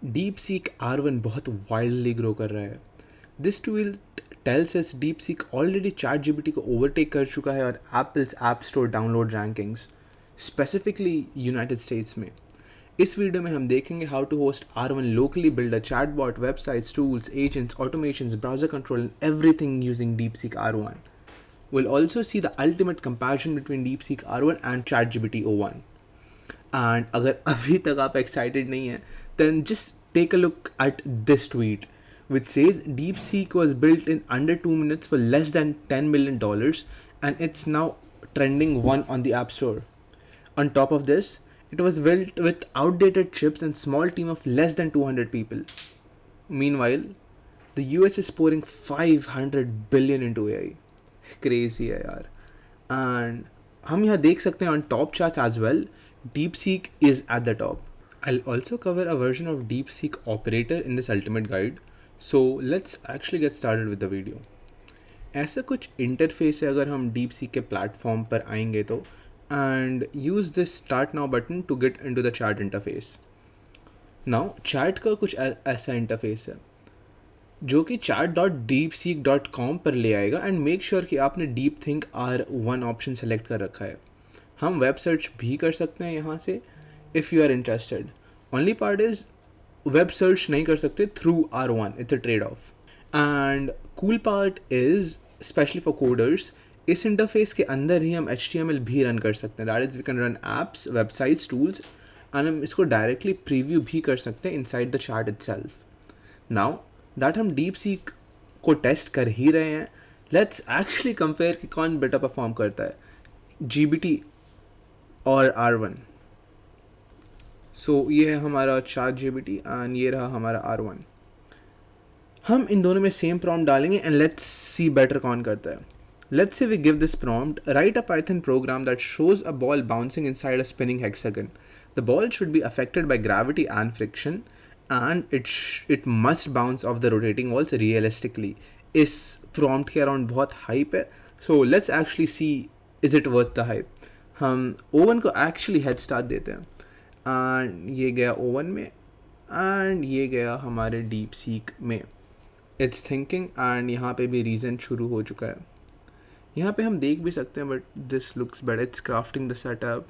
Deep seek R1 बहुत wildly grow कर रहा है. This tool tells us DeepSeek already ChatGPT को ओवरटेक कर चुका है और Apple's app store download rankings, specifically United States में. इस वीडियो में हम देखेंगे how to host R1 locally, build a chatbot, websites, tools, agents, automations, browser control and everything using DeepSeek R1. We'll also see the ultimate comparison between DeepSeek R1 and ChatGPT O1. And अगर अभी तक आप excited नहीं हैं, then just take a look at this tweet, which says DeepSeek was built in under 2 minutes for less than $10 million and it's now trending 1 on the App Store. On top of this, it was built with outdated chips and small team of less than 200 people. Meanwhile, the US is pouring 500 billion into AI. Crazy है यार. And हम यहाँ देख सकते हैं on top charts as well, DeepSeek is at the top. I'll also cover a version of DeepSeek operator in this ultimate guide. So let's actually get started with the video. ऐसा कुछ interface है अगर हम DeepSeek के platform पर आएंगे तो, and use this start now button to get into the chat interface. Now chat का कुछ ऐसा इंटरफेस है जो कि chat.deepseek.com पर ले आएगा एंड मेक श्योर कि आपने deep think R1 option select कर रखा है. हम वेब सर्च भी कर सकते हैं यहाँ से if you are interested. Only part is web search नहीं कर सकते through R1, it's a trade off. And cool part is specially for coders, इस इंटरफेस के अंदर ही हम HTML भी रन कर सकते हैं. That is we can run apps, websites, tools and हम इसको डायरेक्टली प्रीव्यू भी कर सकते हैं inside the chat itself. Now that हम DeepSeek को टेस्ट कर ही रहे हैं, लेट्स एक्चुअली कंपेयर कि कौन बेटर परफॉर्म करता है, GBT और R1. सो ये है हमारा ChatGPT एंड ये रहा हमारा R1. हम इन दोनों में सेम प्रॉम्प्ट डालेंगे एंड लेट्स सी बेटर कौन करता है. Let's say we give this prompt, write a Python program that shows a ball bouncing inside a spinning hexagon. The ball should be affected by gravity and friction and it must bounce off the rotating walls realistically. इस prompt के around बहुत hype है. So let's actually see is it worth the hype. हम O1 को actually head start देते हैं and ये गया O1 में and ये गया हमारे DeepSeek में. It's thinking and यहाँ पे भी reason शुरू हो चुका है. यहाँ पे हम देख भी सकते हैं but this looks better. It's crafting the setup,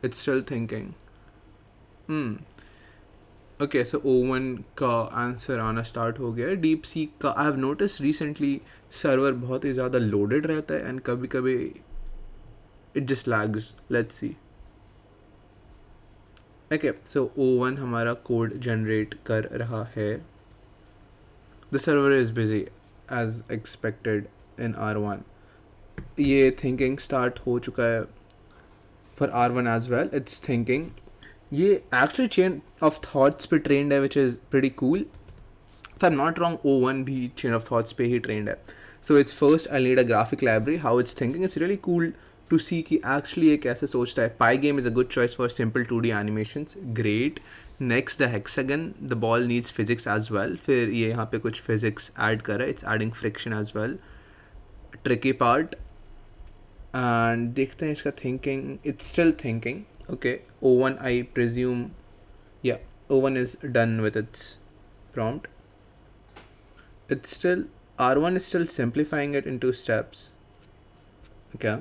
it's still thinking. Okay, so O1 का आंसर आना स्टार्ट हो गया है. DeepSeek का I have notice recently server बहुत ही ज़्यादा लोडेड रहता है एंड कभी कभी it just lags. Let's see. Okay, so O1 हमारा कोड जनरेट कर रहा है. The server is busy as expected in R1. ये थिंकिंग स्टार्ट हो चुका है for R1 as well. It's thinking. ये एक्चुअली चेन ऑफ थॉट्स पे ट्रेंड है which is pretty cool. If I am not wrong O1 भी chain of thoughts पे ही ट्रेंड है. So it's first I need a graphic library. How it's thinking, it's really cool to see कि actually ये कैसे सोचता है. Pygame is a good choice for simple 2D animations. Great. Next the hexagon, the ball needs physics as well. फिर ये यहाँ पे कुछ फिजिक्स ऐड कर रहा है. It's adding friction as well. Tricky part. And देखते हैं इसका thinking. It's still thinking. Okay, O1 I presume, yeah, O1 is done with its prompt. It's still, R1 is still simplifying it into steps. Okay.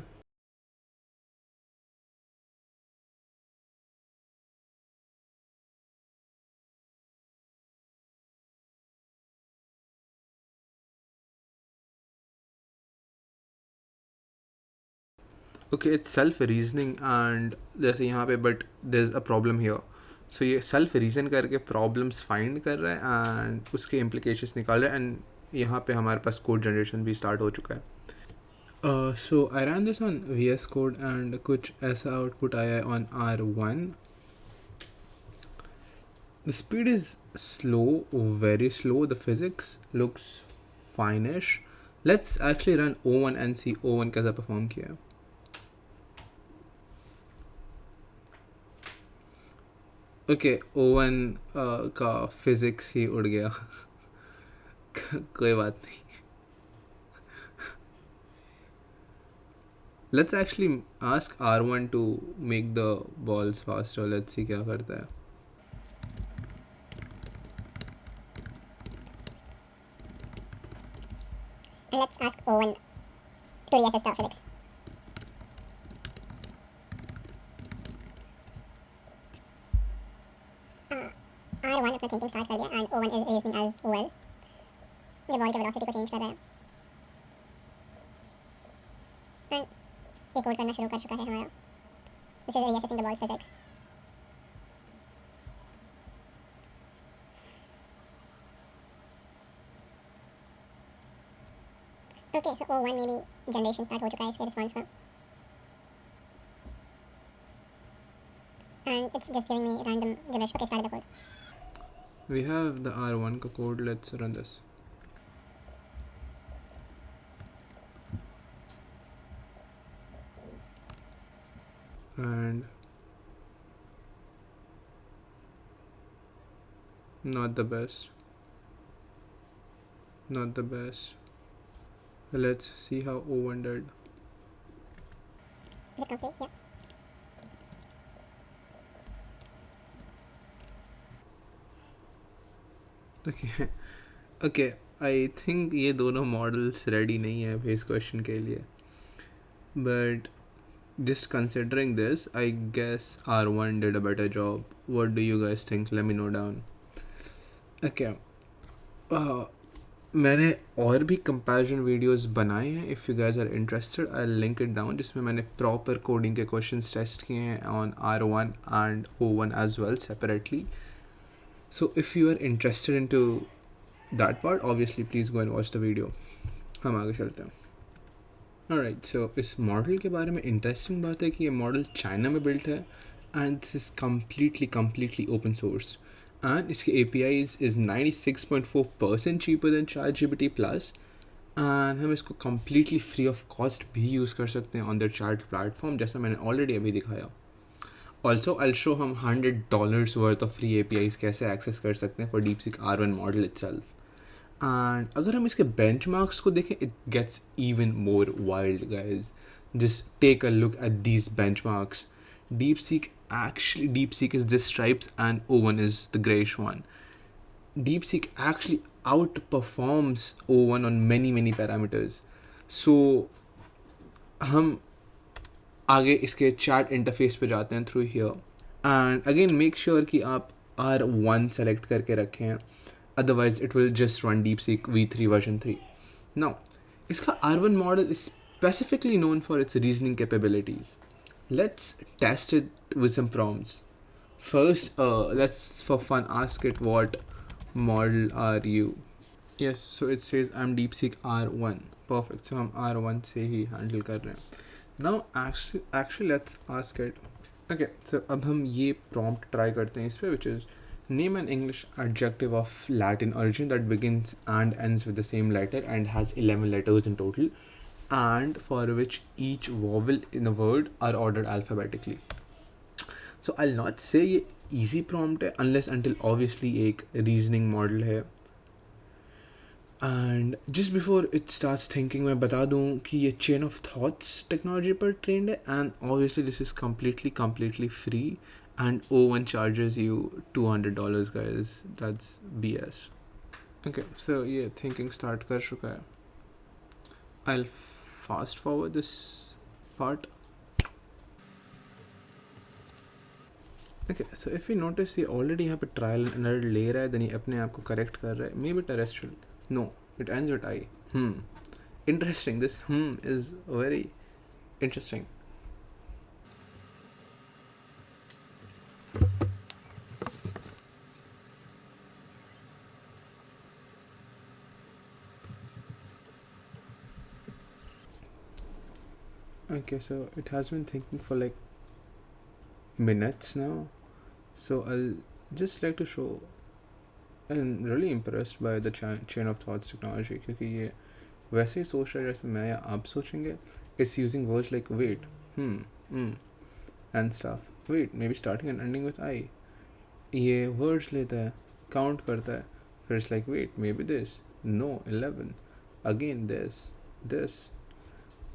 Okay, it's self reasoning and जैसे यहाँ पे but there is a problem here. So ये self reason करके problems find कर रहा है and उसके implications निकाल रहा है एंड यहाँ पे हमारे पास कोड जनरेशन भी स्टार्ट हो चुका है. So I run this on VS code and कुछ ऐसा आउटपुट आया है on R1. The speed is slow, very slow. The physics looks fine-ish. Let's actually run O1 and see O1 कैसा perform किया है. ओके, O1 का physics ही उड़ गया. कोई बात नहीं. Let's actually ask R1 to make the balls faster. Let's see क्या करता है. And let's ask O1 to reassess the physics. R1 अपना थिंकिंग स्टार्ट कर दिया and O1 is reasoning as well. ये बॉल के वेलोसिटी को चेंज कर रहा है एंड ये कोड करना शुरू कर चुका है हमारा. This is reassessing the ball's physics. Okay so O1 में भी जनरेशन स्टार्ट हो चुका है इसके रिस्पॉन्स का and it's just giving me random gibberish. Okay start the code. We have the R1 का code. Let's run this. And not the best. Not the best. Let's see how O1 did. Is it complete? Yeah. Okay. Okay. I think ये दोनों models ready नहीं है base question के लिए. But just considering this, I guess R1 did a better job. What do you guys think? Let me know down. Okay. मैंने और भी comparison videos बनाए हैं. If you guys are interested I link it down, जिसमें मैंने proper coding के questions test किए हैं on R1 and O1 as well separately. So if you are interested in to that part obviously please go and watch the video. हम आगे चलते हैं. Alright, सो इस मॉडल के बारे में इंटरेस्टिंग बात है कि ये मॉडल चाइना में बिल्ट है and this is completely open source. And इसके APIs is 96.4% cheaper than ChatGPT Plus, and हम इसको completely free of cost भी यूज़ कर सकते हैं on their chat platform, जैसा मैंने already अभी दिखाया. Also I'll show हम $100 worth of free APIs कैसे access कर सकते हैं for DeepSeek R1 model itself. And अगर हम इसके benchmarks को देखें, it gets even more wild, guys. Just take a look at these benchmarks. DeepSeek is this stripes and O1 is the grayish one. DeepSeek actually outperforms O1 on many parameters. So हम आगे इसके chat interface पे जाते हैं through here. And again make sure कि आप R1 select करके रखें, otherwise it will just run DeepSeek v3 version 3. Now इसका R1 model is specifically known for its reasoning capabilities. Let's test it with some prompts. First, let's for fun ask it, what model are you? Yes, so it says I'm DeepSeek R1. Perfect. So हम R1 से ही handle कर रहे हैं. Now actually let's ask it. Okay, so अब हम ये prompt try करते हैं इस पे, which is name an English adjective of Latin origin that begins and ends with the same letter and has 11 letters in total, and for which each vowel in a word are ordered alphabetically. So I'll not say ये easy prompt है unless until obviously एक reasoning model है. And just before it starts thinking मैं बता दूँ कि ये chain of thoughts technology पर trained है, and obviously this is completely free, and O1 charges you $200, guys. That's BS. Okay, so ये thinking start कर चुका है. I'll fast forward this part. Okay, so if you notice ये already यहाँ पे trial and error ले रहा है, then ये अपने आप को correct कर रहा है. Maybe terrestrial. No, it ends with I. Interesting. This is very interesting. Okay, so it has been thinking for like minutes now. So I'll just like to show, I'm really impressed by the chain of thoughts technology, क्योंकि ये वैसे ही सोच रहा है जैसे मैं या आप सोचेंगे. It's using words like wait, and stuff. Wait, maybe starting and ending with I. ये words लेता है, count करता है, फिर it's like wait, maybe this, no, 11, again this.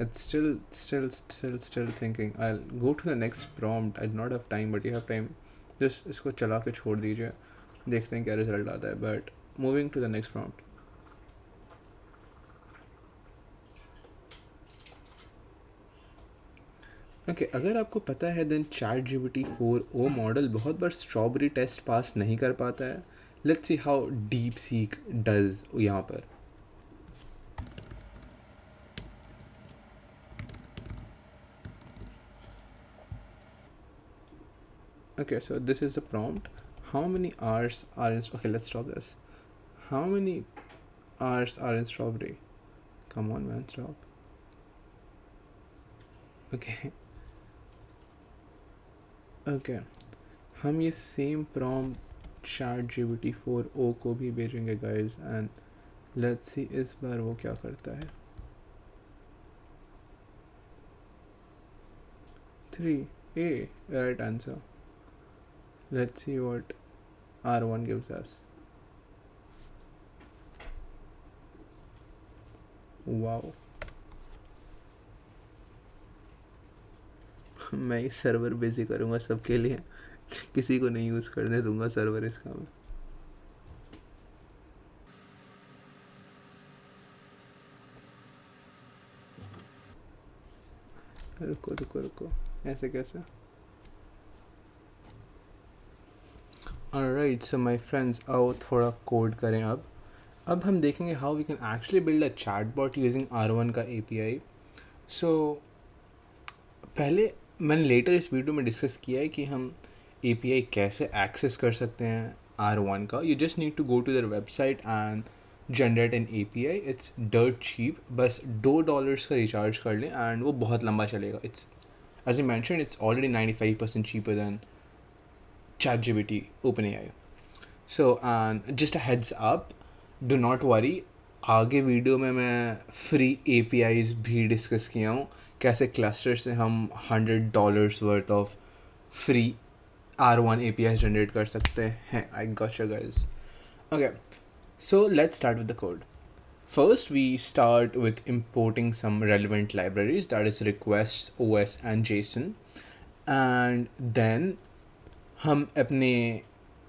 It's still thinking. I'll go to the next prompt. I do not have time, but you have time. Just इसको चला के छोड़ दीजिए, देखते हैं क्या रिजल्ट आता है. But moving to the next prompt. Okay अगर आपको पता है then chat GPT 4o model बहुत बार स्ट्रॉबेरी टेस्ट पास नहीं कर पाता है. Let's see how deep seek does यहाँ पर. Okay, so this is the prompt. How many hours are in... Okay, let's stop this. How many hours are in strawberry? Come on, man, stop. Okay. Okay. हम ये same prompt chat GPT 4o को भी भेजेंगे guys and let's see इस बार वो क्या करता है. 3A right answer. Let's see what R1 gives us. Wow. मैं ही सर्वर बिजी करूँगा सबके लिए. किसी को नहीं यूज़ करने दूंगा सर्वर इसका मैं. रुको रुको रुको, ऐसे कैसे? ऑलराइट सो माय फ्रेंड्स, आओ थोड़ा कोड करें अब हम देखेंगे how we can actually build a chatbot using R1 का API. सो पहले मैंने लेटर इस वीडियो में डिस्कस किया है कि हम API कैसे एक्सेस कर सकते हैं R1 का. You just need to go to their website and generate an API. It's dirt cheap. बस $2 का रिचार्ज कर लें एंड वो बहुत लंबा चलेगा. It's as you mention it's already 95% cheaper than ChatGPT OpenAI. So and just a heads up, do not worry, आगे video में मैं फ्री APIs भी डिस्कस किया हूँ कैसे क्लस्टर से हम $100 worth of free R1 APIs generate कर सकते हैं. I got you guys. Okay so let's start with the code. First we start with importing some relevant libraries, that is requests, OS and JSON, and then हम अपने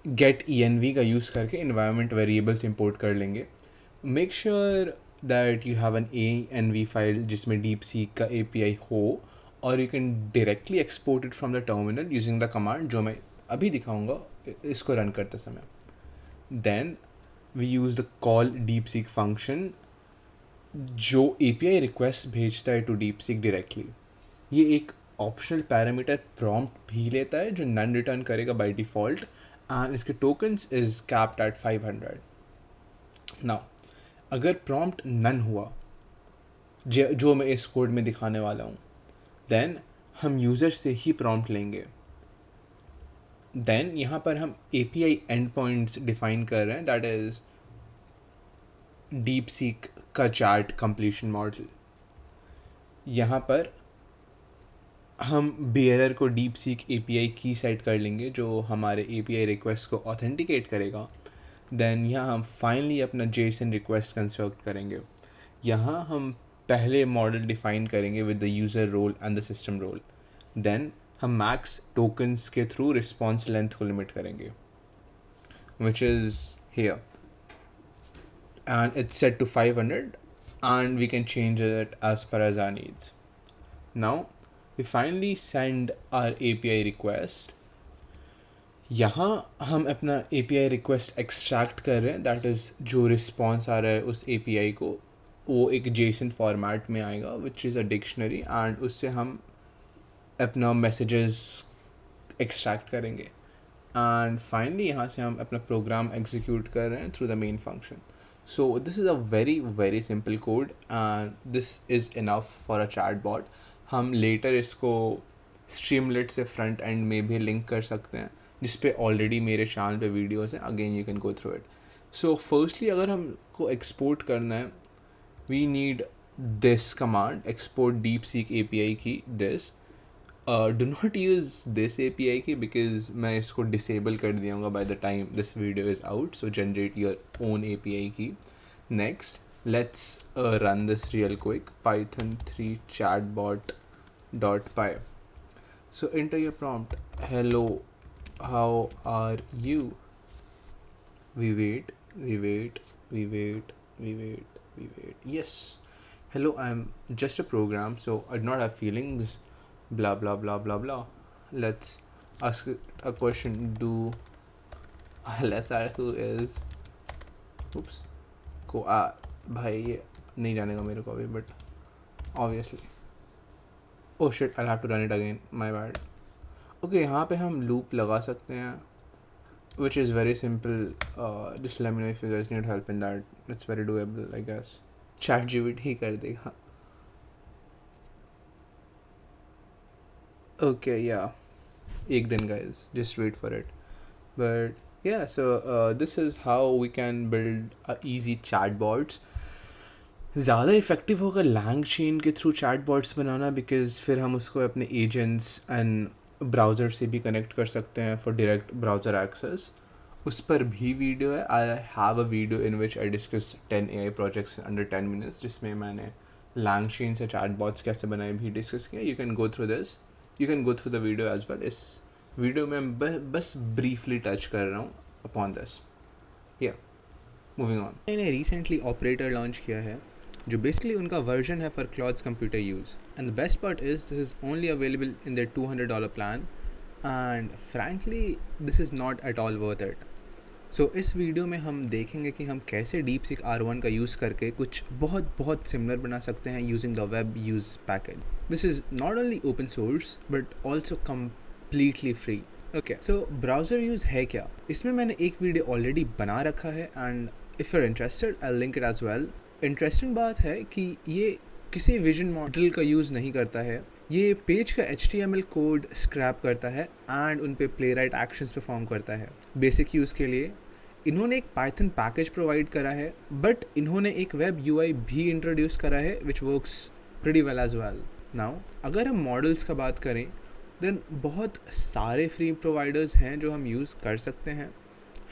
get env का use करके environment variables import कर लेंगे. Make sure that you have an env file जिसमें DeepSeek का API हो और you can directly export it from the terminal using the command जो मैं अभी दिखाऊंगा इसको रन करते समय. Then we use the call DeepSeek function जो API रिक्वेस्ट भेजता है टू डीप सीक डायरेक्टली. ये एक ऑप्शनल पैरामीटर प्रॉम्प्ट भी लेता है जो नन रिटर्न करेगा बाय डिफ़ॉल्ट एंड इसके tokens is capped at 500. Now अगर प्रॉम्प्ट नन हुआ जो मैं इस कोड में दिखाने वाला हूँ, देन हम यूज़र से ही प्रॉम्प्ट लेंगे. देन यहाँ पर हम API एंड पॉइंट्स डिफाइन कर रहे हैं, दैट इज़ डीप सीक का चैट कंप्लीशन मॉडल. यहाँ पर हम बेयरर को डीप सीक API की सेट कर लेंगे जो हमारे API रिक्वेस्ट को ऑथेंटिकेट करेगा. देन यहाँ हम फाइनली अपना JSON रिक्वेस्ट कंस्ट्रक्ट करेंगे. यहाँ हम पहले मॉडल डिफाइन करेंगे with the user role and the system role. Then हम मैक्स टोकन्स के थ्रू रिस्पॉन्स लेंथ को लिमिट करेंगे which is here and it's set to 500 and we can change it as per as our needs. Now we finally send our API request. यहाँ हम अपना API request extract कर रहे हैं, that is जो response आ रहा है उस API को वो एक JSON format में आएगा which is a dictionary and उससे हम अपना messages extract करेंगे. And finally यहाँ से हम अपना program execute कर रहे हैं through the main function. So this is a very very simple code and this is enough for a chatbot. हम later इसको Streamlit से front end में भी link कर सकते हैं जिस पे already मेरे चैनल पे वीडियोज़ हैं. Again you can go through it. So firstly अगर हमको export करना है we need this command, export DeepSeek API की this. Do not use this API key because मैं इसको disable कर दियाँगा by the time this video is out. So generate your own API key. Next, let's run this real quick. Python 3 chatbot.py. So enter your prompt. Hello, how are you? We wait. Yes. Hello, I'm just a program, so I do not have feelings. blah blah blah blah blah. Let's ask a question. Let's ask who is oops को भाई ये नहीं जानेगा मेरे को अभी, but obviously oh shit, I'll have to run it again, my bad. Okay, यहाँ पे हम loop लगा सकते हैं, which is very simple. Just let me know if you guys need help in that. It's very doable, I guess. ChatGPT ही कर देगा. Okay, yeah. एक दिन guys, just wait for it. But yeah, so this is how we can build easy chatbots. ज़्यादा effective होगा Lang chain के through chatbots banana, because फिर हम उसको अपने एजेंट्स एंड ब्राउज़र से भी कनेक्ट कर सकते हैं फॉर डायरेक्ट ब्राउज़र एक्सेस. उस पर भी वीडियो है. I have a video in which I discuss 10 AI projects under 10 minutes, जिसमें मैंने लैंग चेन से चैटबॉट्स कैसे बनाए भी डिस्कस किया. You can go through this, you can go through the video as well. इस वीडियो में बस ब्रीफली टच कर रहा हूँ upon this. Yeah moving on. मैंने रिसेंटली ऑपरेटर लॉन्च किया है जो बेसिकली उनका वर्जन है for Claude's computer use. And the best part is this is only available in their $200 plan, and frankly this is not at all worth it. So इस video में हम देखेंगे कि हम कैसे DeepSeek R1 का यूज़ करके कुछ बहुत सिमिलर बना सकते हैं using the web use package. This is not only open source but also completely free. Okay, so browser use है क्या? इसमें मैंने एक वीडियो ऑलरेडी बना रखा है, and if you are interested I link it as well. Interesting बात है कि ये किसी विजन मॉडल का यूज़ नहीं करता है. ये पेज का HTML कोड स्क्रैप करता है एंड उन पे प्ले राइट एक्शंस परफॉर्म करता है. बेसिक यूज़ के लिए इन्होंने एक पाइथन पैकेज प्रोवाइड करा है, बट इन्होंने एक वेब UI भी इंट्रोड्यूस करा है which works pretty well as well. Now अगर हम मॉडल्स का बात करें देन बहुत सारे फ्री प्रोवाइडर्स हैं जो हम यूज़ कर सकते हैं.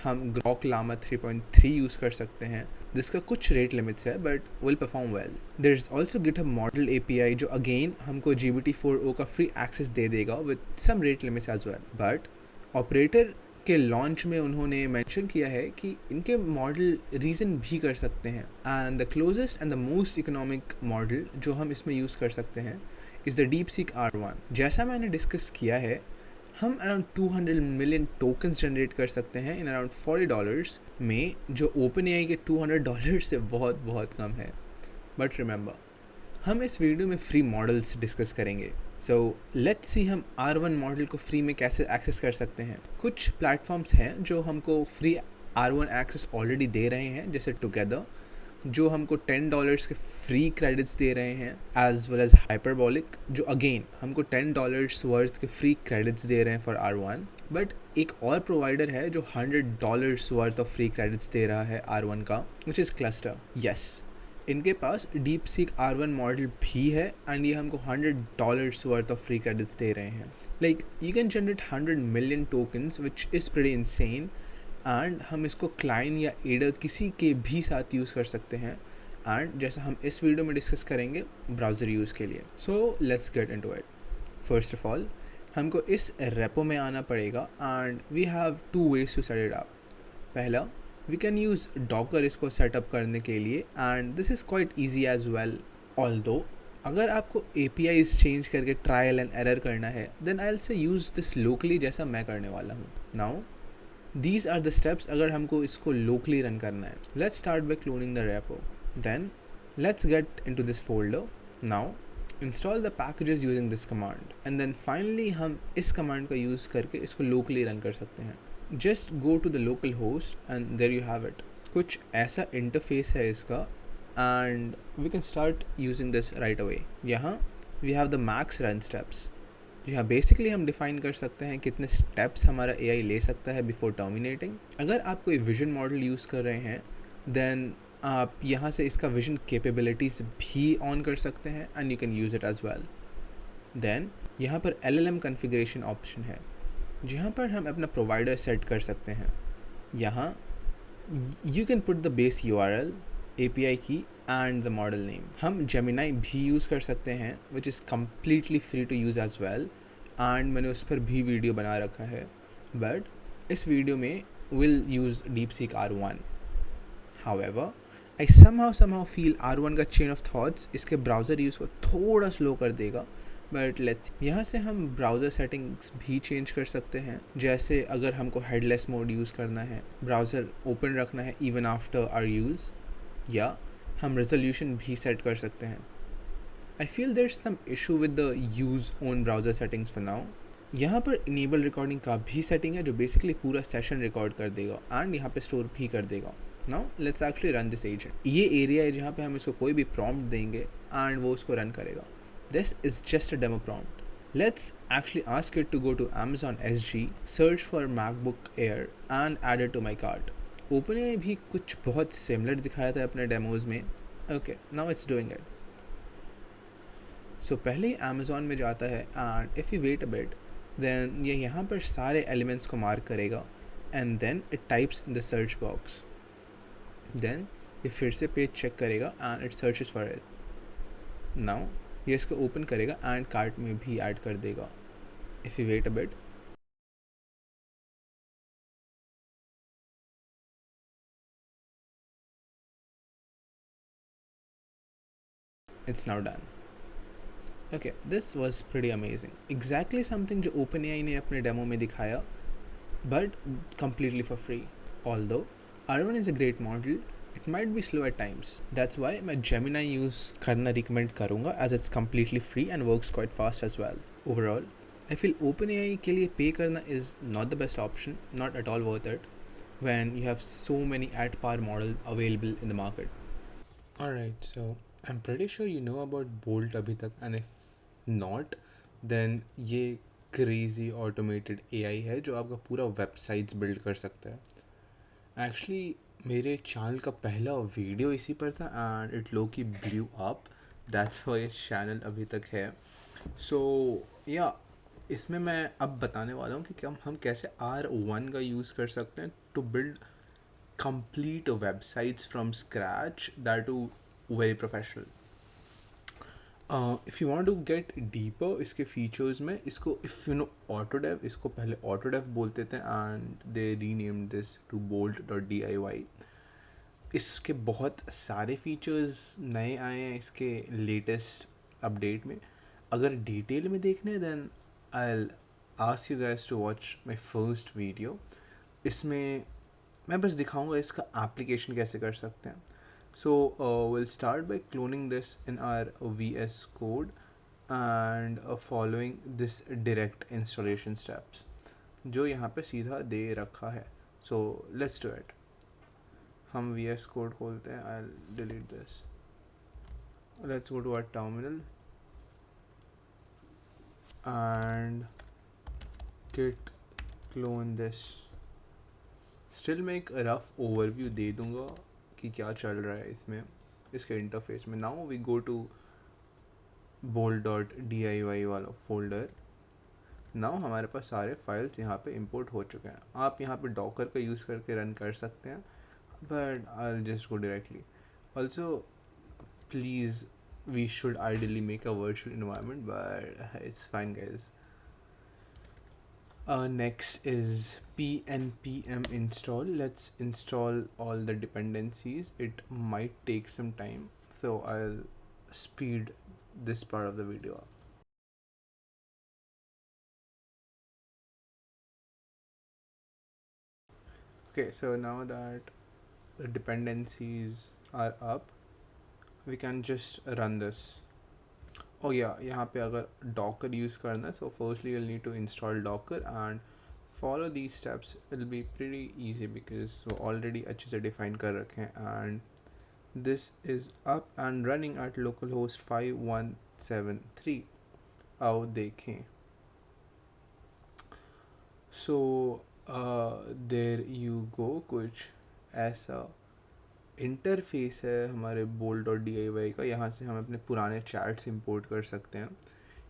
हम ग्रॉक लामा 3.3 यूज़ कर सकते हैं जिसका कुछ रेट लिमिट्स है but will perform well. There is also GitHub model API जो अगेन हमको GPT-4o का फ्री एक्सेस दे देगा with some rate limits as well. But operator के लॉन्च में उन्होंने मेंशन किया है कि इनके मॉडल रीज़न भी कर सकते हैं, and the closest and the most economic model जो हम इसमें यूज़ कर सकते हैं इज़ द DeepSeek R1. जैसा मैंने डिस्कस किया है, हम अराउंड 200 मिलियन टोकन्स जनरेट कर सकते हैं इन अराउंड $40 में, जो OpenAI के $200 से बहुत कम है. बट रिमेंबर, हम इस वीडियो में फ्री मॉडल्स डिस्कस करेंगे. सो लेट्स सी हम R1 मॉडल को फ्री में कैसे एक्सेस कर सकते हैं. कुछ प्लेटफॉर्म्स हैं जो हमको फ्री R1 एक्सेस ऑलरेडी दे रहे हैं, जैसे टुगेदर जो हमको $10 के फ्री क्रेडिट्स दे रहे हैं, एज वेल एज हाइपरबॉलिक जो अगेन हमको $10 वर्थ के फ्री क्रेडिट्स दे रहे हैं फॉर R1. बट एक और प्रोवाइडर है जो $100 वर्थ ऑफ फ्री क्रेडिट्स दे रहा है R1 का, विच इज़ क्लस्टर. यस, इनके पास DeepSeek R1 मॉडल भी है एंड ये हमको $100 वर्थ ऑफ फ्री क्रेडिट्स दे रहे हैं. Like you can generate 100 million tokens which is pretty insane, and हम इसको क्लाइंट या एडर किसी के भी साथ यूज़ कर सकते हैं, एंड जैसा हम इस वीडियो में डिस्कस करेंगे ब्राउज़र यूज़ के लिए. So let's get into it. First of all हमको इस रेपो में आना पड़ेगा and we have 2 ways to set it up. पहला, वी कैन यूज़ डॉकर इसको सेटअप करने के लिए, and this is quite easy as well. Although अगर आपको APIs चेंज करके ट्रायल एंड एरर करना है then I will say use this locally, जैसा मैं करने वाला हूँ. Now these are the steps अगर हमको इसको locally रन करना है. Let's start by cloning the repo. Then let's get into this folder. Now install the packages using this command. And then finally हम इस command का use करके इसको locally रन कर सकते हैं. Just go to the local host and there you have it. कुछ ऐसा interface है इसका, and we can start using this right away. यहाँ we have the max run steps. जी हाँ, बेसिकली हम डिफ़ाइन कर सकते हैं कितने स्टेप्स हमारा AI ले सकता है बिफोर टर्मिनेटिंग. अगर आप कोई विजन मॉडल यूज़ कर रहे हैं देन आप यहाँ से इसका विजन कैपेबिलिटीज़ भी ऑन कर सकते हैं and you can use it as well. Then यहाँ पर LLM कॉन्फ़िगरेशन ऑप्शन है जहाँ पर हम अपना प्रोवाइडर सेट कर सकते हैं. यहाँ you can put the base URL, API key and the model name. हम Gemini भी यूज़ कर सकते हैं which is completely free to use as well, and मैंने उस पर भी वीडियो बना रखा है. बट इस वीडियो में will use DeepSeek R1. However I somehow feel R1 का चेन ऑफ थॉट्स इसके ब्राउज़र यूज़ को थोड़ा स्लो कर देगा, बट लेट्स यहाँ से हम ब्राउज़र सेटिंग्स भी चेंज कर सकते हैं, जैसे अगर हमको हेडलेस मोड यूज़ करना है, ब्राउज़र ओपन रखना है इवन आफ्टर आर यूज़, या हम रेजोल्यूशन भी सेट कर सकते हैं. I feel there is some issue with the use on browser settings for now. यहाँ पर इनेबल रिकॉर्डिंग का भी सेटिंग है जो बेसिकली पूरा सेशन रिकॉर्ड कर देगा एंड यहाँ पे स्टोर भी कर देगा. Now let's actually run this agent. ये एरिया है जहाँ पे हम इसको कोई भी प्रॉम्प्ट देंगे एंड वो उसको रन करेगा. This is just a demo prompt. Let's actually ask it to go to Amazon SG, search for MacBook Air and add it to my cart. OpenAI भी कुछ बहुत सिमिलर दिखाया था अपने डेमोज में. Okay, now it's doing it. So पहले ही Amazon में जाता है and if you wait a bit, then ये यहाँ पर सारे elements को मार्क करेगा and then it types in the search box. Then ये फिर से पेज चेक करेगा and it searches for it. Now ये इसको ओपन करेगा एंड कार्ट में भी ऐड कर देगा. If you wait a bit, it's now done. Okay, this was pretty amazing. Exactly something जो OpenAI ने अपने डेमो में दिखाया, but completely for free. Although R1 is a great model, it might be slow at times. That's why मैं Gemini use करना recommend करूँगा as it's completely free and works quite fast as well. Overall, I feel OpenAI के लिए pay करना is not the best option, not at all worth it, when you have so many at par models available in the market. Alright, so I'm pretty sure you know about Bolt अभी तक, and if not, then ये crazy automated AI है जो आपका पूरा websites build कर सकता है. एक्चुअली मेरे चैनल का पहला वीडियो इसी पर था एंड इट लो की blew up. That's why channel अभी तक है. सो या इसमें मैं अब बताने वाला हूँ कि हम कैसे R1 का यूज़ कर सकते हैं to build complete websites from scratch, that too very professional. If you want to get deeper इसके फीचर्स में, इसको इफ़ यू नो ऑटोडेव, इसको पहले ऑटोडेव बोलते थे and they renamed this to bolt.diy. इसके बहुत सारे फीचर्स नए आए हैं इसके लेटेस्ट अपडेट में. अगर डिटेल में देखने हैं then I ask you guys to watch my first video. इसमें मैं बस दिखाऊंगा इसका एप्लीकेशन कैसे कर सकते हैं. So we'll start by cloning this in our VS Code and following this direct installation steps जो यहाँ पे सीधा दे रखा है. So let's do it. हम VS Code खोलते हैं. I'll delete this. Let's go to our terminal and git clone this. Still मैं एक रफ overview दे दूँगा कि क्या चल रहा है इसमें, इसके इंटरफेस में. Now we go to bolt.diy वाला फोल्डर. नाउ हमारे पास सारे फाइल्स यहाँ पे इंपोर्ट हो चुके हैं. आप यहाँ पे डॉकर का यूज़ करके रन कर सकते हैं, but I will just go directly. Also please we should ideally make a virtual environment, but it's fine guys. Next is pnpm install. Let's install all the dependencies. It might take some time, so I'll speed this part of the video up. Okay, so now that the dependencies are up, we can just run this. Oh yeah, यहाँ पे अगर docker use करना है, so firstly you'll need to install docker and follow these steps. It'll be pretty easy because वो already अच्छे से define कर रखे हैं. And this is up and running at localhost 5173. आओ देखें. So there you go. कुछ ऐसा इंटरफेस है हमारे bolt.diy का. यहाँ से हम अपने पुराने चैट्स इंपोर्ट कर सकते हैं,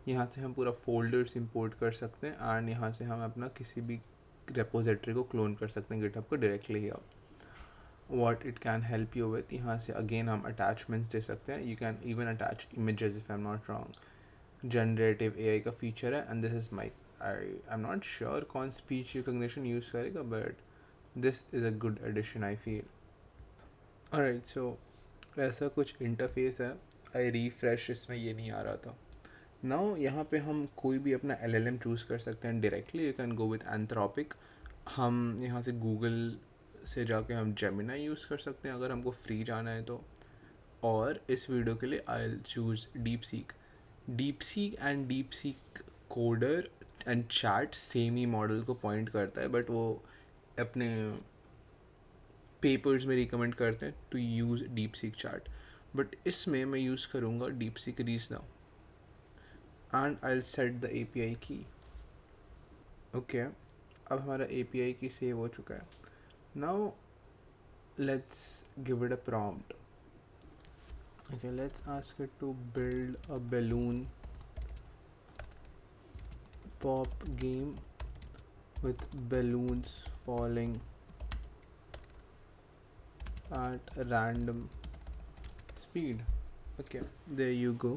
यहाँ से हम पूरा फोल्डर्स इंपोर्ट कर सकते हैं एंड यहाँ से हम अपना किसी भी रेपोजिटरी को क्लोन कर सकते हैं गिटहब को डायरेक्टली ही. अब what it can help you with, यहाँ से अगेन हम अटैचमेंट्स दे सकते हैं. You can even attach images if I am not wrong. Generative AI का फीचर है and this is my, I am not sure कौन स्पीच रिकग्निशन यूज़ करेगा, but this is a good addition I feel. Alright, so ऐसा कुछ interface है. आई refresh, इसमें ये नहीं आ रहा था. नाउ यहाँ पे हम कोई भी अपना LLM चूज़ कर सकते हैं directly. You can go with Anthropic. हम यहाँ से गूगल से जाके हम जेमिनाई यूज़ कर सकते हैं अगर हमको फ्री जाना है तो. और इस वीडियो के लिए I will choose deep seek. Deep seek and deep seek coder and chat same he model को पॉइंट करता है, बट वो अपने पेपर्स में रिकमेंड करते हैं to use DeepSeek chat. But इसमें मैं यूज़ करूँगा DeepSeek reasoner and I will set the API key. Okay, अब हमारा API की सेव हो चुका है. Now let's give it a prompt. Okay, let's ask it to build a balloon pop game with balloons falling at a random speed. Okay, there you go.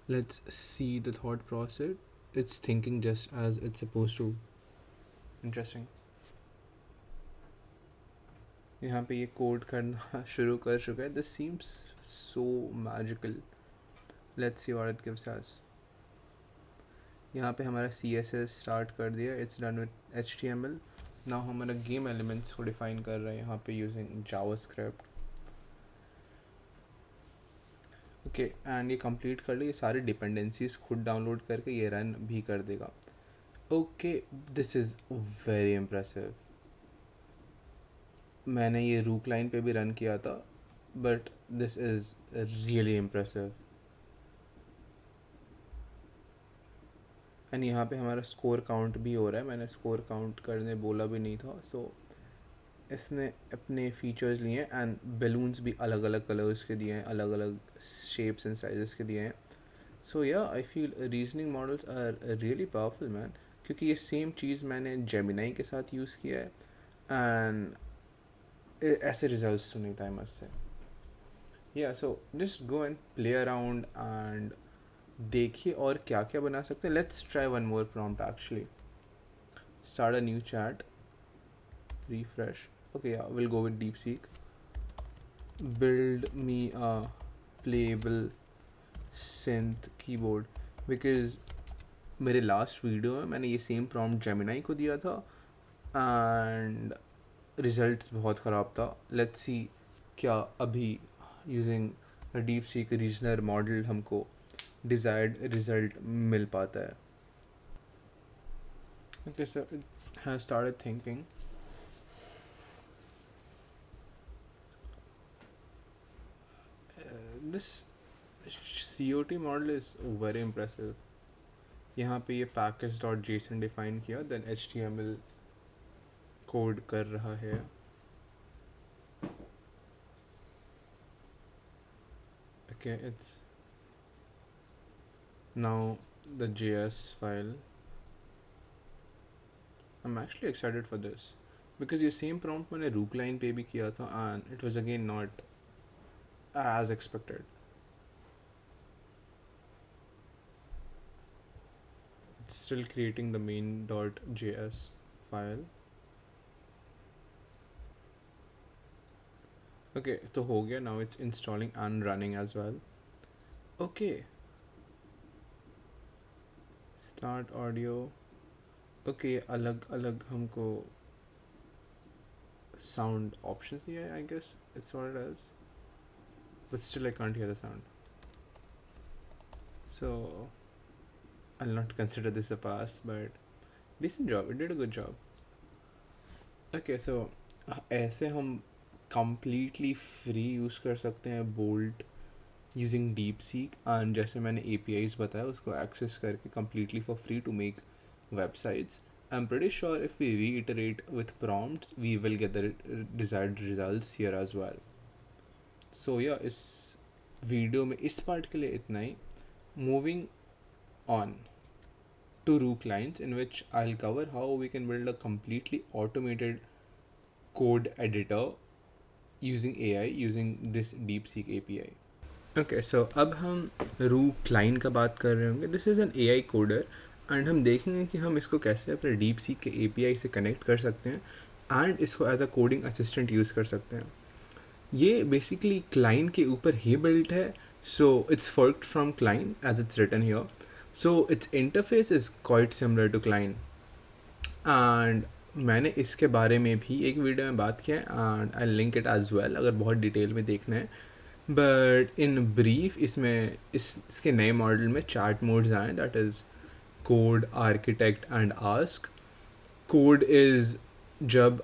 Let's see the thought process. It's thinking just as it's supposed to. Interesting. यहाँ पे ये code करना शुरू कर चुका है. This seems so magical. Let's see what it gives us. यहाँ पे हमारा CSS स्टार्ट कर दिया. It's done with HTML. Now हमारा गेम एलिमेंट्स को डिफाइन कर रहे हैं यहाँ पे यूजिंग जावास्क्रिप्ट. ओके, एंड ये कंप्लीट कर ले. ये सारे डिपेंडेंसीज खुद डाउनलोड करके ये रन भी कर देगा. Okay, this is very impressive. मैंने ये रूक लाइन पे भी रन किया था, but this is really impressive. And यहाँ पे हमारा स्कोर काउंट भी हो रहा है. मैंने स्कोर काउंट करने बोला भी नहीं था. सो इसने अपने फीचर्स लिए हैं एंड बैलून्स भी अलग अलग कलर्स के दिए हैं, अलग अलग शेप्स एंड साइजेस के दिए हैं. So yeah I feel reasoning models are really powerful man, क्योंकि ये सेम चीज़ मैंने जेमिनाई के साथ यूज़ किया है एंड ऐसे रिजल्ट्स तो नहीं था, आई मस्ट से. या so just go and play around and देखिए और क्या क्या बना सकते हैं. Let's try one more prompt actually. Start a new chat, refresh. Okay, yeah, we'll go with DeepSeek. Build me a playable synth keyboard, because मेरे last video में मैंने ये सेम प्रॉम्प्ट जेमिनाई को दिया था एंड रिजल्ट्स बहुत ख़राब था. लेट्स सी क्या अभी यूजिंग डीप सीक रीजनर मॉडल हमको डिज़ायर्ड रिजल्ट मिल पाता है. Okay, so it has started thinking. This COT model is very impressive. यहाँ पे ये package.json डिफाइन किया, देन HTML कोड कर रहा है. Okay, it's now the JS file. I'm actually excited for this because ये same prompt मैंने rook line पे भी किया था and it was again not as expected. It's still creating the main.js file. Okay, तो हो गया. Now it's installing and running as well. Okay, start audio. Okay, अलग अलग हमको sound options दिया है, I guess it's what it is, but still I can't hear the sound. So I'll not consider this a pass, but decent job. It did a good job. Okay, so ऐसे हम completely free use कर सकते हैं bolt using deep seek. And जैसे मैंने APIs बताया उसको access करके completely for free to make websites. I'm pretty sure if we reiterate with prompts, we will get the desired results here as well. So yeah, इस video में इस part के लिए इतना ही. Moving on to Rook lines, in which I'll cover how we can build a completely automated code editor using AI using this DeepSeek API. Okay, so अब हम Rook line का बात कर रहे होंगे. This is an AI coder and हम देखेंगे कि हम इसको कैसे अपने DeepSeek के API से कनेक्ट कर सकते हैं एंड इसको as a coding assistant use कर सकते हैं. ये बेसिकली क्लाइंट के ऊपर ही बिल्ट है, So it's forked from Cline as it's written here. So its interface is quite similar to Cline. And मैंने इसके बारे में भी एक वीडियो में बात किया है and I link it as well अगर बहुत डिटेल में देखना है. बट इन ब्रीफ इसमें इसके नए मॉडल में चैट मोड्स आए, that is code, architect and ask. Code is जब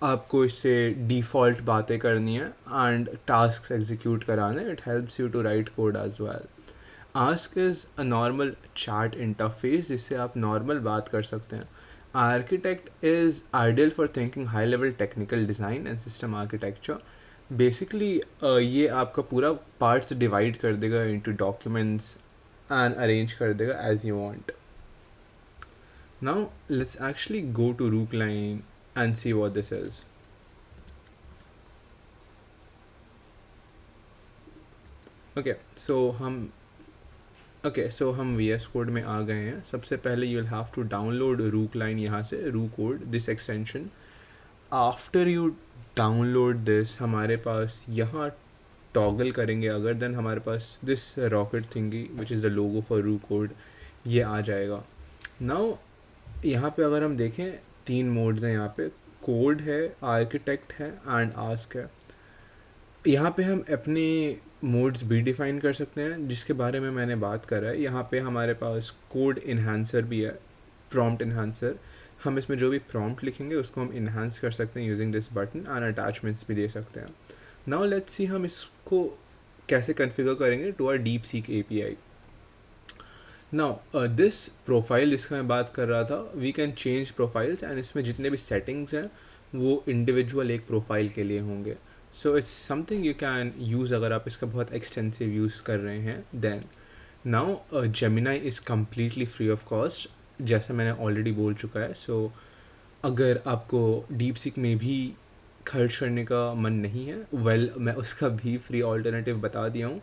आपको इससे डिफ़ॉल्ट बातें करनी है एंड टास्क एग्जीक्यूट कराने, it helps you to write code as well. Ask is a normal chat interface जिससे आप नॉर्मल बात कर सकते हैं. Architect is ideal for thinking high level technical design and system architecture. Basically ये आपका पूरा पार्ट्स डिवाइड कर देगा इनटू डॉक्यूमेंट्स एंड अरेंज कर देगा as you want. Now let's actually go to Rookline and see what this is. Okay, so हम VS Code में आ गए हैं. सबसे पहले you will have to download Rookline यहाँ से, Rookcode, this extension. After you download this, हमारे पास यहाँ toggle करेंगे अगर, then हमारे पास this rocket thingy which is the logo for Rookcode ये आ जाएगा. Now यहाँ पे अगर हम देखें 3 मोड्स हैं यहाँ पे, कोड है, आर्किटेक्ट है एंड आस्क है. यहाँ पे हम अपने मोड्स भी डिफ़ाइन कर सकते हैं जिसके बारे में मैंने बात करा है. यहाँ पे हमारे पास कोड इन्हांसर भी है, प्रॉम्प्ट इन्हांसर. हम इसमें जो भी प्रॉम्प्ट लिखेंगे उसको हम इन्हांस कर सकते हैं using this button and attachments भी दे सकते हैं. नाउ लेट्स सी हम इसको कैसे कन्फिगर करेंगे to our DeepSeek API. Now this profile जिसका मैं बात कर रहा था, we can change profiles and इसमें जितने भी सेटिंग्स हैं वो इंडिविजुअल एक प्रोफाइल के लिए होंगे. So it's something you can use अगर आप इसका बहुत एक्सटेंसिव यूज़ कर रहे हैं. Then now Gemini is completely free of cost, जैसा मैंने ऑलरेडी बोल चुका है. सो अगर आपको DeepSeek में भी खर्च करने का मन नहीं है, वेल मैं उसका भी फ्री ऑल्टरनेटिव बता दिया हूँ,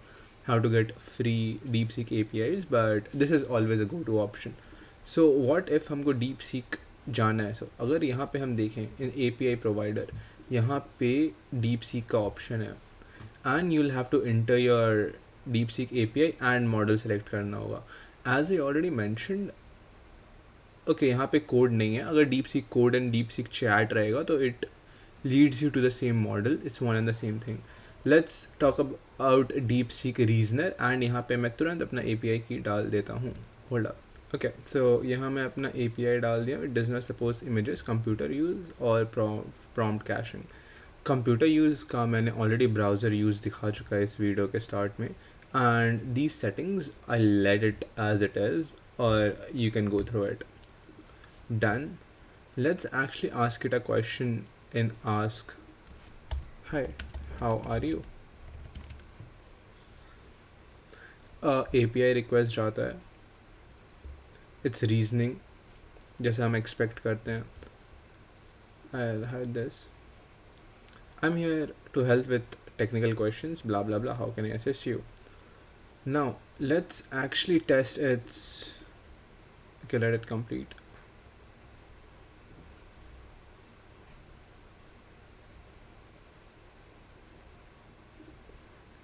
how to get free DeepSeek APIs, but this is always a go-to option. So what if हमको DeepSeek जाना है? So अगर यहाँ पे हम देखें इन API provider, यहाँ पे DeepSeek का ऑप्शन है and you'll have to enter your DeepSeek API and model select करना होगा. As I already mentioned, okay, यहाँ पे कोड नहीं है. अगर DeepSeek code and DeepSeek chat रहेगा तो it leads you to the same model. It's one and the same thing. Let's talk about DeepSeek Reasoner and यहाँ पे मैं तुरंत अपना API की डाल देता हूँ. Hold up. Okay, so यहाँ मैं अपना API डाल दिया. It does not suppose images, computer use और prompt caching. Computer use का मैंने already browser use दिखा चुका है इस वीडियो के start में, and these settings I let it as it is or you can go through it. Done. Let's actually ask it a question in ask. Hi, how are you? API request जाता है. It's reasoning जैसे हम expect करते हैं. I'll hide this. I'm here to help with technical questions, blah blah blah. How can I assist you? Now let's actually test its. Okay, let it complete.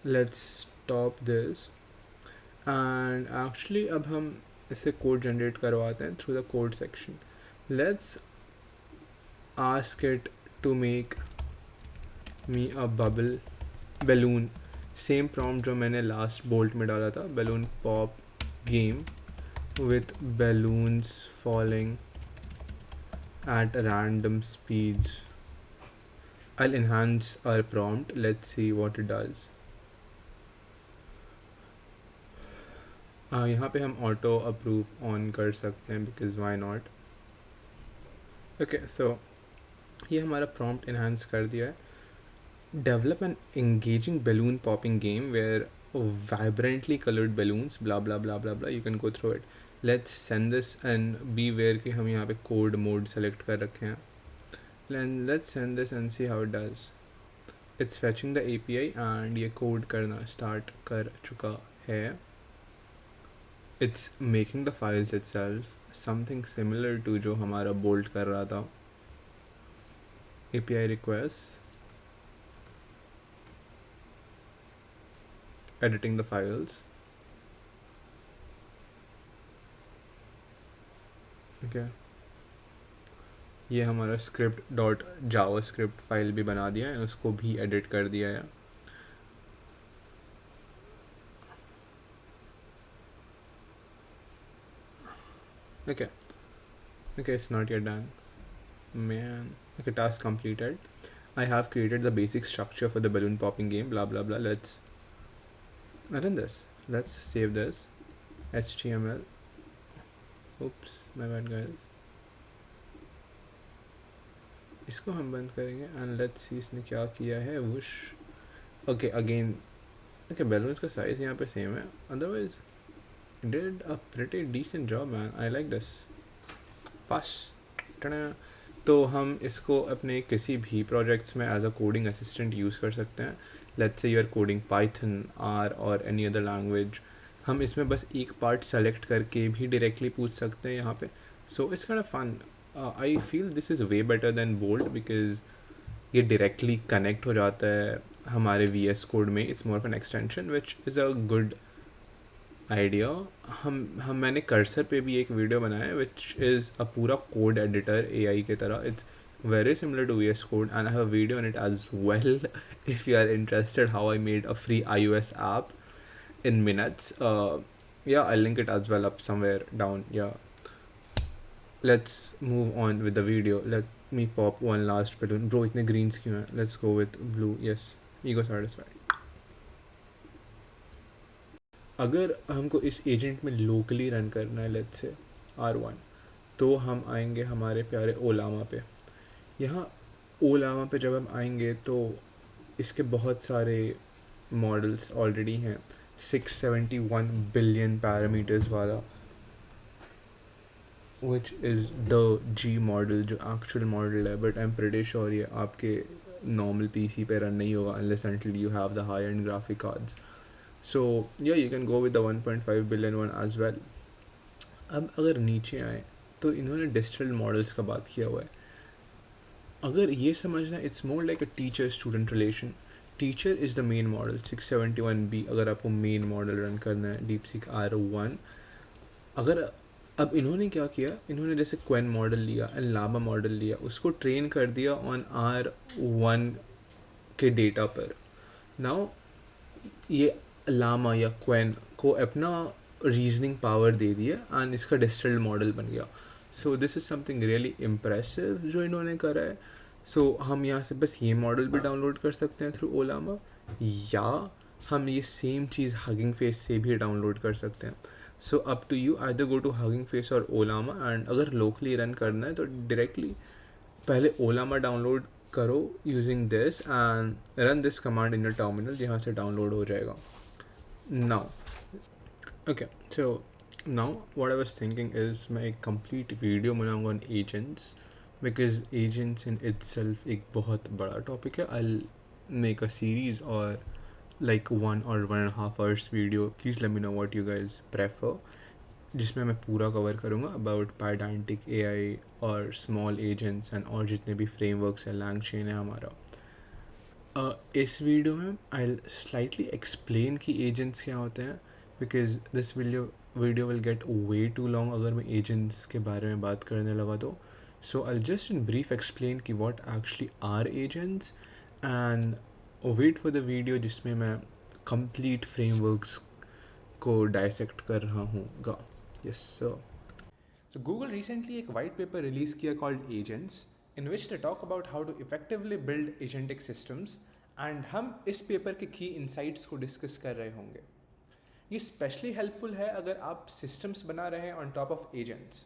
Let's stop this. And actually अब हम इससे code generate करवाते हैं through the code section. Let's ask it to make me a balloon. Same prompt जो मैंने last Bolt में डाला था, balloon pop game with balloons falling at random speeds. I'll enhance our prompt. Let's see what it does. यहाँ पे हम auto approve on कर सकते हैं because why not. Okay, so ये हमारा प्रॉम्प्ट इन्हांस कर दिया है. Develop an engaging balloon popping game where vibrantly colored balloons blah blah blah blah blah. You can go through it. Let's send this and be aware कि हम यहाँ पे code mode select कर रखे हैं. And let's send this and see how it does. It's fetching the API and ये code करना start कर चुका है. It's making the files itself, something similar to जो हमारा bolt कर रहा था. API requests editing the files. Okay, ये हमारा script डॉट जावा स्क्रिप्ट फाइल भी बना दिया है, उसको भी एडिट कर दिया है. Okay, it's not yet done. Man, okay, task completed. I have created the basic structure for the balloon popping game, blah blah blah. Let's run this. Let's save this. HTML. Oops, my bad guys. इसको हम बंद करेंगे and let's see इसने क्या किया है. Whoosh. Okay, again. Okay, balloons का size यहाँ पे same है. Otherwise, it did a pretty decent job, man. I like this. Pass. Ta-da. तो हम इसको अपने किसी भी प्रोजेक्ट्स में as a coding assistant use कर सकते हैं. Let's say you are coding Python, R और एनी अदर लैंग्वेज. हम इसमें बस एक पार्ट सेलेक्ट करके भी डायरेक्टली पूछ सकते हैं यहाँ पे. So it's kind of fun. I feel this is way better than Bolt because ये डायरेक्टली कनेक्ट हो जाता है हमारे VS कोड में. It's more of an extension which is a good idea. हम मैंने कर्सर पे भी एक वीडियो बनाया है विच इज़ अ पूरा कोड एडिटर AI के तरह. It's very similar to VS Code and I have a video on it as well if you are interested how I made a free iOS app in minutes. Yeah, I'll link it as well up somewhere down. Yeah, let's move on with the video. Let me pop one last balloon. Bro, itne greens kyun hai? Let's go with blue. Yes, ego satisfied. अगर हमको इस agent में locally run करना है let's say R1, तो हम आएंगे हमारे प्यारे ओलामा पे. यहाँ ओलामा पे जब हम आएंगे तो इसके बहुत सारे मॉडल्स ऑलरेडी हैं. 671 बिलियन पैरामीटर्स वाला which is the G model जो एक्चुअल मॉडल है. But I am pretty sure ये आपके नॉर्मल PC पे रन नहीं होगा unless until you have the high end graphic cards. So yeah, you can go with the 1.5 billion one as well. अब अगर नीचे आए तो इन्होंने डिस्टिल्ड मॉडल्स का बात किया हुआ है. अगर ये समझना, it's more like a teacher student relation. Teacher is the main model 671B अगर आपको मेन मॉडल रन करना है DeepSeek R1. अगर अब इन्होंने क्या किया, इन्होंने जैसे क्वेन मॉडल लिया एंड लामा मॉडल लिया, उसको ट्रेन कर दिया ऑन R1 के डेटा पर. नाउ ये लामा या क्वेन को अपना रीजनिंग पावर दे दिया एंड इसका डिस्टिल्ड मॉडल बन गया. So this is something really impressive जो इन्होंने करा है. सो हम यहाँ से बस ये मॉडल भी डाउनलोड कर सकते हैं थ्रू ओलामा, या हम ये सेम चीज़ हगिंग फेस से भी डाउनलोड कर सकते हैं. So up to you, either go to Hugging Face और ओलामा. एंड अगर लोकली रन करना है तो डायरेक्टली पहले ओलामा डाउनलोड करो using this and run this command in your terminal, जहाँ से डाउनलोड हो जाएगा. Now, okay, so now what I was thinking is मैं एक complete video बनाऊंगा on agents because agents in itself एक बहुत बड़ा topic है. I'll make a series or like 1 or 1.5 hours video. Please let me know what you guys prefer, जिसमें मैं पूरा कवर करूँगा about Pydantic AI और small agents and और जितने भी frameworks हैं, LangChain है हमारा. इस वीडियो में आई स्लाइटली एक्सप्लेन कि एजेंट्स क्या होते हैं because this video will get way too long अगर मैं एजेंट्स के बारे में बात करने लगा तो. So I just in brief explain कि what actually are agents and wait for the video जिसमें मैं कंप्लीट फ्रेमवर्क्स को डायसेक्ट कर रहा हूँ. Yes sir. So Google recently एक white paper release किया called Agents, in which they talk about how to effectively build agentic systems, and हम इस पेपर के key insights को discuss कर रहे होंगे. ये स्पेशली हेल्पफुल है अगर आप सिस्टम्स बना रहे हैं ऑन टॉप ऑफ एजेंट्स.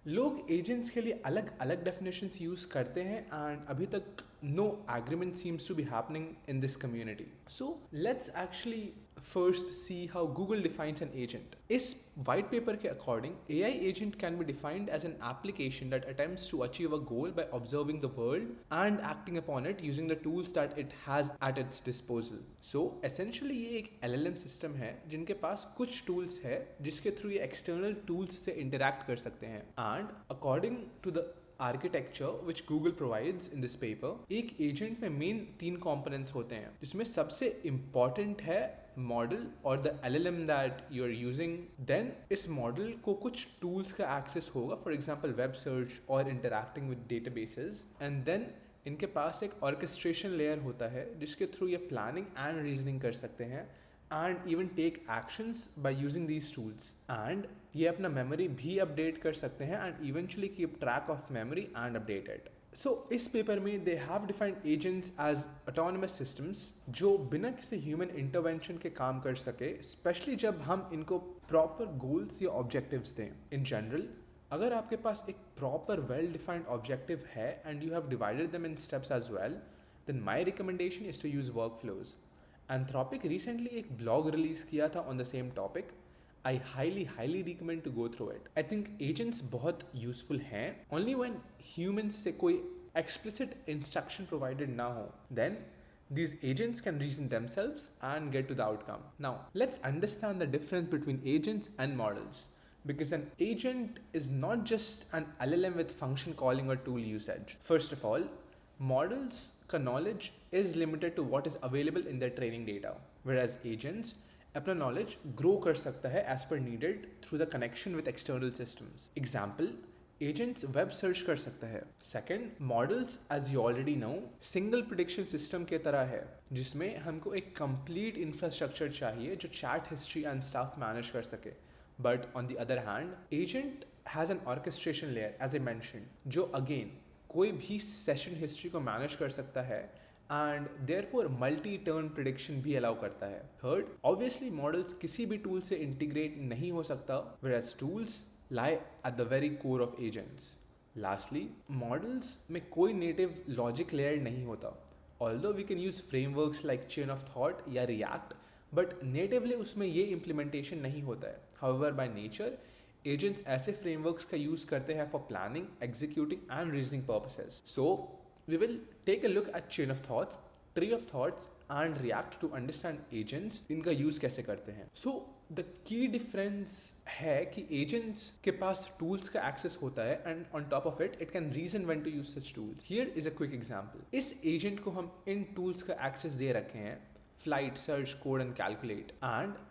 लोग एजेंट्स के लिए अलग अलग डेफिनेशंस यूज़ करते हैं एंड अभी तक no agreement seems to be happening in this community. So let's actually first see how Google defines an agent. इस white paper के according, AI agent can be defined as an application that attempts to achieve a goal by observing the world and acting upon it using the tools that it has at its disposal. So essentially ये एक LLM system है जिनके पास कुछ tools है जिसके through ये external tools से interact कर सकते हैं. And according to the architecture which Google provides in this paper, एक agent में main 3 components होते हैं, जिसमें सबसे important है मॉडल और the LLM that you are using. Then इस मॉडल को कुछ टूल्स का एक्सेस होगा, फॉर एग्जांपल वेब सर्च और interacting with databases. And then इनके पास एक ऑर्केस्ट्रेशन लेयर होता है जिसके थ्रू ये प्लानिंग एंड रीजनिंग कर सकते हैं and even take actions by using these tools. And ये अपना मेमोरी भी अपडेट कर सकते हैं and eventually keep track of memory and update it. So इस पेपर में they have defined agents as autonomous systems जो बिना किसी ह्यूमन इंटरवेंशन के काम कर सके, स्पेशली जब हम इनको प्रॉपर गोल्स या ऑब्जेक्टिव्स दें. इन जनरल अगर आपके पास एक प्रॉपर वेल डिफाइंड ऑब्जेक्टिव है and you have divided them in steps as well, then my recommendation is to use workflows. Anthropic recently एक ब्लॉग रिलीज किया था on the same topic. I highly recommend to go through it. I think agents बहुत useful हैं only when humans से कोई explicit instruction provided ना हो. Then these agents can reason themselves and get to the outcome. Now let's understand the difference between agents and models, because an agent is not just an LLM with function calling or tool usage. First of all, models का knowledge is limited to what is available in their training data, whereas agents अपना knowledge grow कर सकता है as per needed through the connection with external systems. Example, agents web search कर सकता है. Second, models as you already know single prediction system के तरह है जिसमें हमको एक कंप्लीट इंफ्रास्ट्रक्चर चाहिए जो chat history and stuff manage कर सके. But on the other hand agent has an orchestration layer as I mention जो अगेन कोई भी सेशन हिस्ट्री को मैनेज कर सकता है and therefore multi turn prediction भी अलाउ करता है. थर्ड, ऑब्वियसली मॉडल्स किसी भी टूल से इंटीग्रेट नहीं हो सकता, whereas tools lie at the very core of agents. Lastly, models में कोई नेटिव लॉजिक लेयर नहीं होता. Although we can use frameworks like chain of thought या React, but natively उसमें ये implementation नहीं होता है. However, by nature, agents ऐसे frameworks का use करते हैं for planning, executing and reasoning purposes. So we will take a look at chain of thoughts, tree of thoughts and React to understand agents, इनका use कैसे करते हैं. So the key difference है कि agents के पास tools का access होता है and on top of it, it can reason when to use such tools. Here is a quick example. इस agent को हम इन tools का access दे रखे हैं, flight, search, code and calculate, and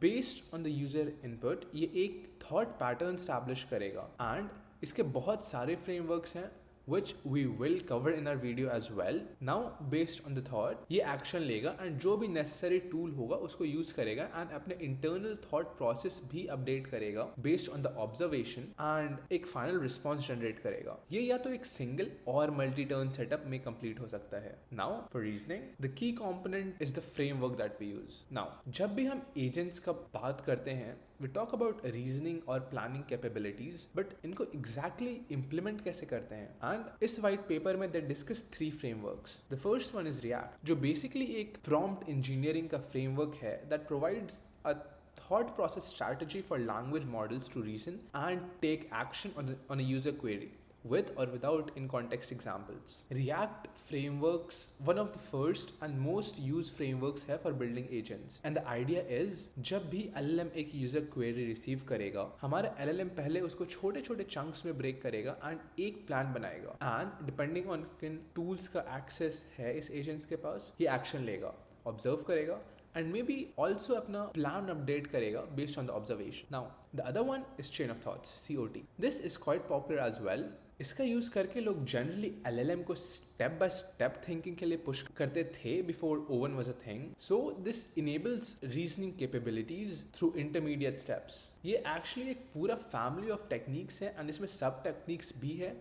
based on the user input ये एक thought pattern establish करेगा and इसके बहुत सारे frameworks हैं which we will cover in our video as well. Now based on the thought ये action लेगा and जो भी necessary tool होगा उसको use करेगा and अपने internal thought process भी update करेगा based on the observation and एक final response generate करेगा. ये या तो एक single और multi-turn setup में complete हो सकता है. Now for reasoning, the key component is the framework that we use. Now जब भी हम agents का बात करते हैं we talk about reasoning और planning capabilities, but इनको exactly implement कैसे करते हैं. And इस white paper में they discuss 3 frameworks. The first one is React, जो basically एक prompt engineering का framework है that provides a thought process strategy for language models to reason and take action on a user query with or without in context examples. React frameworks one of the first and most used frameworks है for building agents. And the idea is जब भी LLM एक user query receive करेगा, हमारा LLM पहले उसको छोटे छोटे chunks में break करेगा and एक plan बनाएगा. And depending on किन tools का access है इस agents के पास, ये action लेगा, observe करेगा and maybe also अपना plan update करेगा based on the observation. Now the other one is chain of thoughts, COT. This is quite popular as well. इसका यूज करके लोग जनरली LLM को स्टेप बाय स्टेप थिंकिंग के लिए push करते थे before oven was a thing. So this enables reasoning capabilities through intermediate steps. ये actually एक पूरा फैमिली ऑफ टेक्निक्स है एंड इसमें सब टेक्निक्स भी है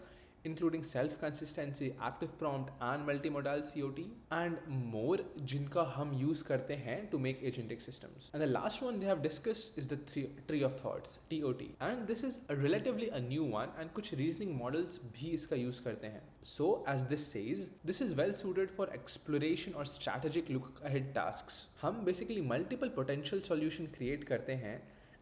including self-consistency, active prompt and multimodal COT and more जिनका हम use करते हैं to make agentic systems. And the last one they have discussed is the tree of thoughts, TOT. And this is relatively a new one and कुछ reasoning models भी इसका use करते हैं. So as this says, this is well suited for exploration or strategic look ahead tasks. हम basically multiple potential solution create करते हैं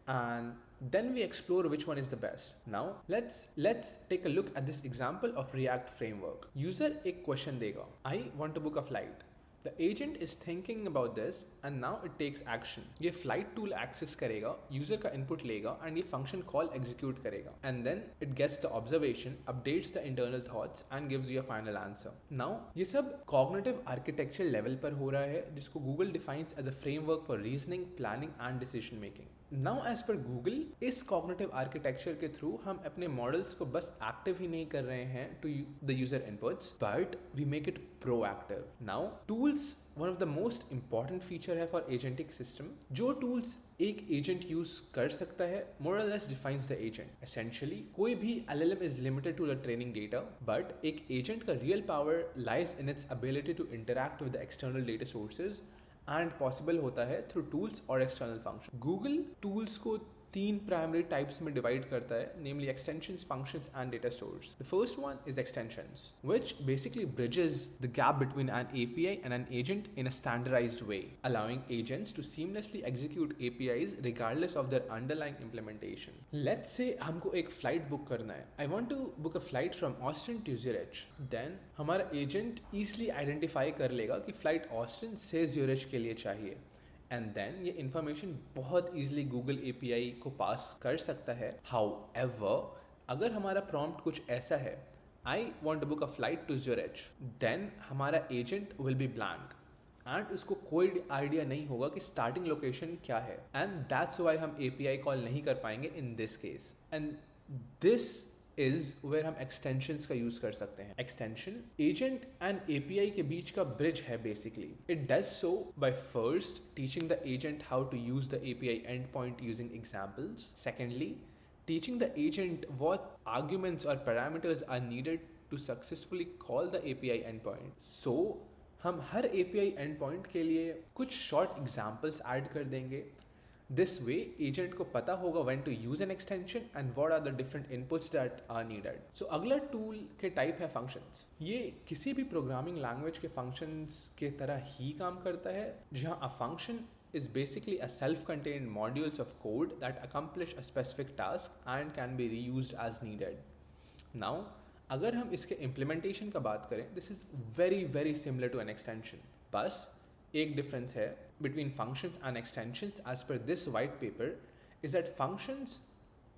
and then we explore which one is the best. Now let's take a look at this example of React framework. User एक question देगा, I want to book a flight. The agent is thinking about this and now it takes action. ये flight tool access करेगा, user का input लेगा and ये function call execute करेगा, and then it gets the observation, updates the internal thoughts and gives you a final answer. Now ये सब cognitive architecture level पर हो रहा है, जिसको Google defines as a framework for reasoning, planning and decision making. Now as per Google, इस cognitive architecture के through हम अपने models को बस active ही नहीं कर रहे हैं to the user inputs, but we make it proactive. Now tools one of the most important feature है for agentic system. जो tools एक agent use कर सकता है more or less defines the agent. Essentially कोई भी LLM is limited to the training data, but एक agent का real power lies in its ability to interact with the external data sources and possible होता है through tools or external function. Google tools को तीन primary types में divide करता है, namely extensions, functions and data stores. The first one is extensions, which basically bridges the gap between an API and an agent in a standardized way, allowing agents to seamlessly execute APIs regardless of their underlying implementation. Let's say हमको एक flight book करना है. I want to book a flight from Austin to Zurich. Then हमारा agent easily identify कर लेगा कि flight Austin से Zurich के लिए चाहिए. एंड देन ये इन्फॉर्मेशन बहुत ईजिली गूगल API को पास कर सकता है. हाउएवर अगर हमारा प्रॉम्प्ट कुछ ऐसा है, I want to book a flight to Zurich, then हमारा agent will be blank and उसको कोई आइडिया नहीं होगा कि स्टार्टिंग लोकेशन क्या है, एंड दैट्स वाई हम API कॉल नहीं कर पाएंगे in this case. And this is where हम extensions का use कर सकते हैं. Extension agent and API के बीच का bridge है basically. It does so by first teaching the agent how to use the API endpoint using examples. Secondly, teaching the agent what arguments or parameters are needed to successfully call the API endpoint. So हम हर API endpoint के लिए कुछ short examples add कर देंगे. This way, agent को पता होगा when to use an extension and what are the different inputs that are needed. So अगला tool के type है functions. ये किसी भी programming language के functions के तरह ही काम करता है, जहाँ a function is basically a self-contained modules of code that accomplish a specific task and can be reused as needed. Now, अगर हम इसके implementation का बात करें, this is very very similar to an extension. बस एक डिफरेंस है between functions and extensions as per this white paper is that functions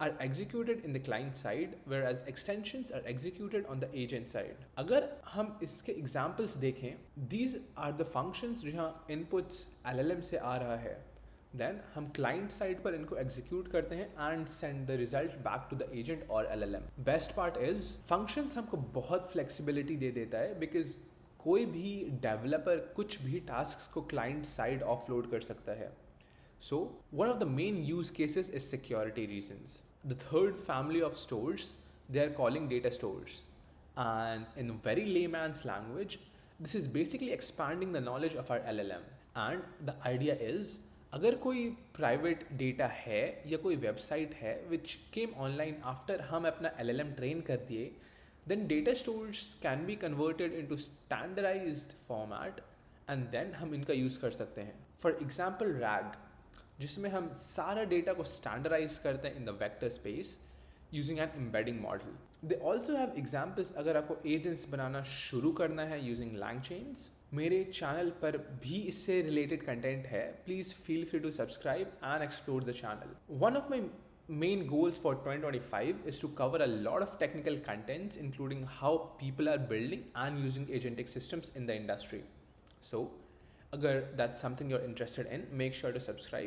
are executed in the client side whereas extensions are executed on the agent side. अगर हम इसके examples देखें, these are the functions जहाँ inputs LLM से आ रहा है, then हम client side पर इनको execute करते हैं and send the result back to the agent or LLM. Best part is functions हमको बहुत flexibility दे देता है because कोई भी डेवलपर कुछ भी टास्क को क्लाइंट साइड ऑफलोड कर सकता है. So one of the main use cases is security reasons. The third family of stores they are calling data stores, and in very layman's language this is basically expanding the knowledge of our LLM. And the idea is अगर कोई private data है या कोई website है विच केम online after हम अपना LLM train कर दिए, then data stores can be converted into standardized format and then हम इनका use कर सकते हैं. For example, RAG, जिसमें हम सारा डेटा को standardize करते हैं in the vector space using an embedding model. They also have examples अगर आपको agents बनाना शुरू करना है using LangChains. मेरे चैनल पर भी इससे related content है. Please feel free to subscribe and explore the channel. One of my main goals for 2025 is to cover a lot of technical contents including how people are building and using agentic systems in the industry. So, agar that's something you're interested in, make sure to subscribe.